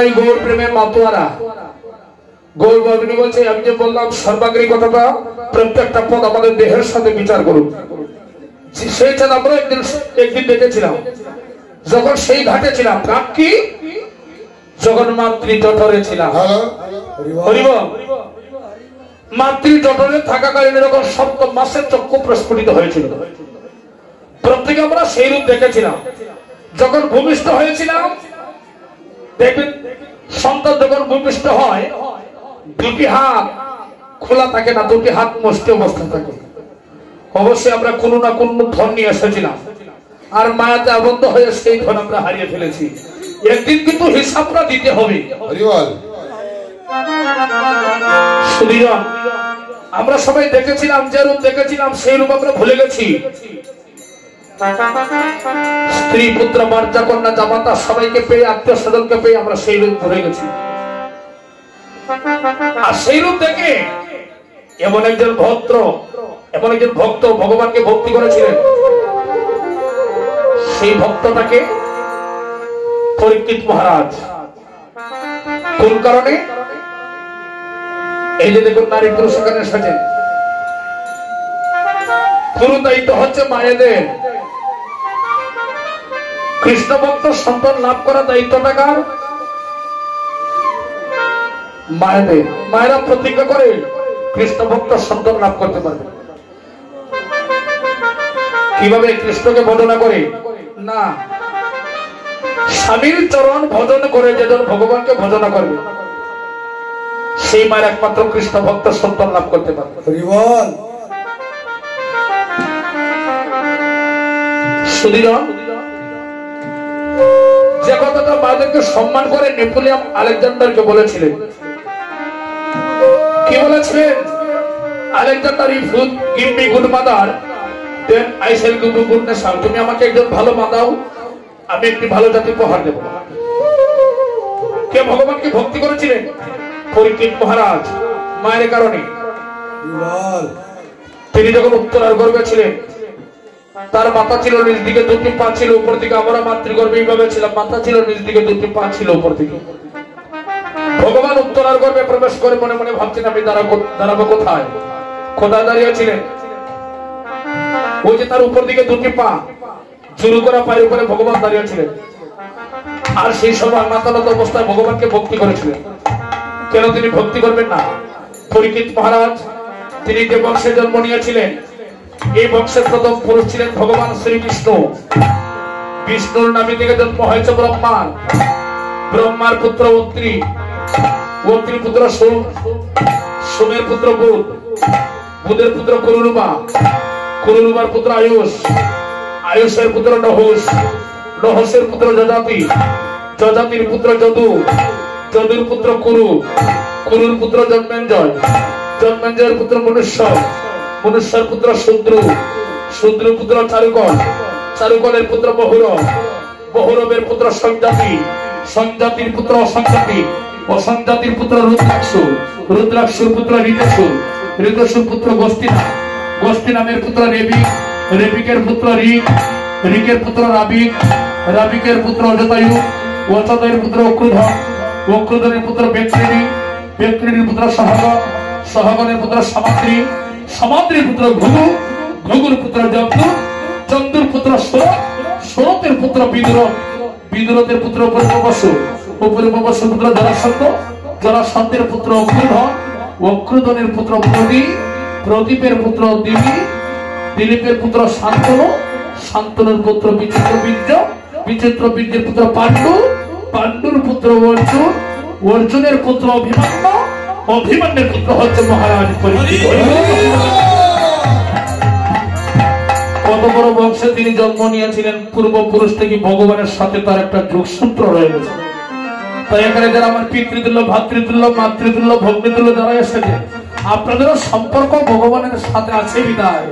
আমরাই গৌর প্রেমের মাতোয়ারা। গৌর বাবনী বলছে, আমি যে বললাম সর্বাগ্রী কথাটা, প্রত্যেকটা পদ আমাদের দেহের সাথে বিচার করুন। সেই চাঁদ আমরা একদিন দেখেছিলাম, যখন সেই ঘাটে ছিলাম, ঘাট কি? যখন মাতৃ জঠরে ছিলাম। মাতৃ জঠরে থাকাকালীন যখন সপ্তম মাসের চক্ষু প্রস্ফুটিত হয়েছিল, প্রত্যেকে আমরা সেই রূপ দেখেছিলাম। যখন ভূমিষ্ঠ হয়েছিলাম, দেখবেন সন্তান যখন ভূমিষ্ঠ হয়, দুটি হাত খোলা থাকে না, দুটি হাত মুষ্টি অবস্থা থাকে। অবশ্যই আমরা কোনো না কোনো ধন নিয়ে এসেছিলাম, আর মায়াতে আবদ্ধ হয়ে সেই ধন আমরা হারিয়ে ফেলেছি। একদিন কিন্তু হিসাবটা দিতে হবে। আমরা সবাই দেখেছিলাম, যে রূপ দেখেছিলাম সেই রূপ আমরা ভুলে গেছি। স্ত্রী পুত্র বার্জা কন্যা জামাতা সবাইকে পেয়ে, আত্মীয় স্বজনকে পেয়ে আমরা সেই রূপ ভুলে গেছি। আর সেই রূপ দেখে এমন একজন ভক্ত ভগবানকে ভক্তি করেছিলেন। সেই ভক্তটাকে পরীক্ষিত মহারাজ। কোন কারণে? এই যে দেখুন, নারী পুরুষ এখানে এসেছেন। পুরো দায়িত্ব হচ্ছে মায়েদের। কৃষ্ণ ভক্ত সন্তান লাভ করার দায়িত্বটা কার? মায়েদের। মায়েরা প্রতিজ্ঞা করে কৃষ্ণ ভক্ত সন্তান লাভ করতে পারবে। কিভাবে? কৃষ্ণকে ভজনা করে না, স্বামীর চরণ ভজন করে যেজন ভগবানকে ভজনা করবে, সেই মায়ের একমাত্র কৃষ্ণ ভক্ত সন্তান লাভ করতে পারবে। সুধীরন, যে কথাটা মায়েদেরকে সম্মান করে নেপোলিয়ন আলেকজান্ডারকে বলেছিলেন। কি বলেছিলেন? Alexander, if you give me good mother, then I shall give you good nation. তুমি আমাকে একজন ভালো মা দাও, আমি একটি ভালো জাতি উপহার দেব। কে ভগবানকে ভক্তি করেছিলেন? পরীক্ষিত মহারাজ। মায়ের কারণে। তিনি যখন উত্তরার গর্ভে ছিলেন, তার মাথা ছিল নিজ দিকে, দুটি পা ছিল উপর দিকে। আমরা মাতৃগর্ভে এইভাবে ছিলাম, মাথা ছিল নিজ দিকে, দুটি পা ছিল উপর দিকে। ভগবান উত্তরার গর্ভে প্রবেশ করে মনে মনে ভাবছেন, আমি দাঁড়াবো কোথায়? কোথায় দাঁড়িয়েছিলেন? ওই যে তার উপর দিকে দুটি পা, জুরু করা পায়ের উপরে ভগবান দাঁড়িয়েছিলেন। আর সেই সময় মাতালত অবস্থায় ভগবানকে ভক্তি করেছিলেন। কেন তিনি ভক্তি করবেন না? পরীক্ষিত মহারাজ, তিনি যে বংশে জন্ম নিয়েছিলেন, এই বংশের প্রথম পুরুষ ছিলেন ভগবান শ্রীকৃষ্ণ। বিষ্ণুর নামে থেকে জন্ম হয়েছে ব্রহ্মার। ব্রহ্মার পুত্র অত্রি, অত্রির পুত্র সোম, সোমের পুত্র বুধ, বুধের পুত্র কুরুরুমা, কুরুরুমার পুত্র আয়ুষ, আয়ুষের পুত্র নহস, নহসের পুত্র যজাতি, যজাতির পুত্র যদু, যদুর পুত্র কুরু, কুরুর পুত্র জন্মেঞ্জয়, জন্মেঞ্জয়ের পুত্র মনুষ্য, মনুষ্যের পুত্র শূদ্র, শূদ্র পুত্র চারুকল, চারুকলের পুত্র বহুরব, বহুরবের পুত্র সংজাতি, সংজাতির পুত্র অসংজাতি, অসংজাতির পুত্র রুদ্রাক্ষ, রুদ্রাক্ষর পুত্র ঋতেশু, ঋতেশুর পুত্র গোস্তিনা, গোস্তি নামের পুত্র রেবিক, রেবিকের পুত্র ঋক, ঋকের পুত্র রাবিক, রাবিকের পুত্র অজতায়ু, অজতায়ুর পুত্র অক্রুধন, অক্রুধনের পুত্র বেক্রিনী, বেক্রিনীর পুত্র সহগন, সহগনের পুত্র সমাদ্রি, সমাদ্রির পুত্র ঘুঘু, ঘুঘুর পুত্র জন্তু, চন্দুর পুত্র শরৎ, শরতের পুত্র বিদুরথ, বিদুরথের পুত্র অপূর্ববসু, অপূর্ববসুর পুত্র জরাসন্ধ, জরাসন্ধের পুত্র অক্রুধন, অক্রুধনের পুত্র প্রদীপ, প্রদীপের পুত্র দিলীপ, দিলীপের পুত্র শান্তনু, শান্তনুর পুত্র বিচিত্র বীর্য, বিচিত্র বীর্যের পুত্র পাণ্ডু, পাণ্ডুর পুত্র অর্জুন, অর্জুনের পুত্র অভিমন্যু, অভিমন্যুর পুত্র হচ্ছে মহারাজ পরীক্ষিত। কত বড় বংশে তিনি জন্ম নিয়েছিলেন! পূর্বপুরুষ থেকে ভগবানের সাথে তার একটা যোগসূত্র রয়ে গেছে। তাই এখানে যারা আমার পিতৃতুল্য, ভাতৃতুল্য, মাতৃতুল্য, ভগ্নিতুল্য যারা এসেছে, আপনাদেরও সম্পর্ক ভগবানের সাথে আছে বিদায়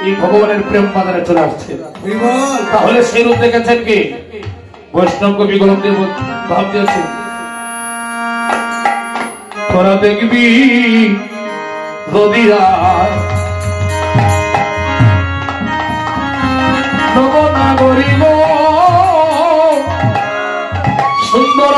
এই ভগবানের প্রেম বাজারে চলে আসছে। তাহলে সেই রূপ দেখেছেন কি? বৈষ্ণব কবি গোলকদেব ভাব দিয়েছে, তোরা দেখবি যদি নবনাগরিক সুন্দর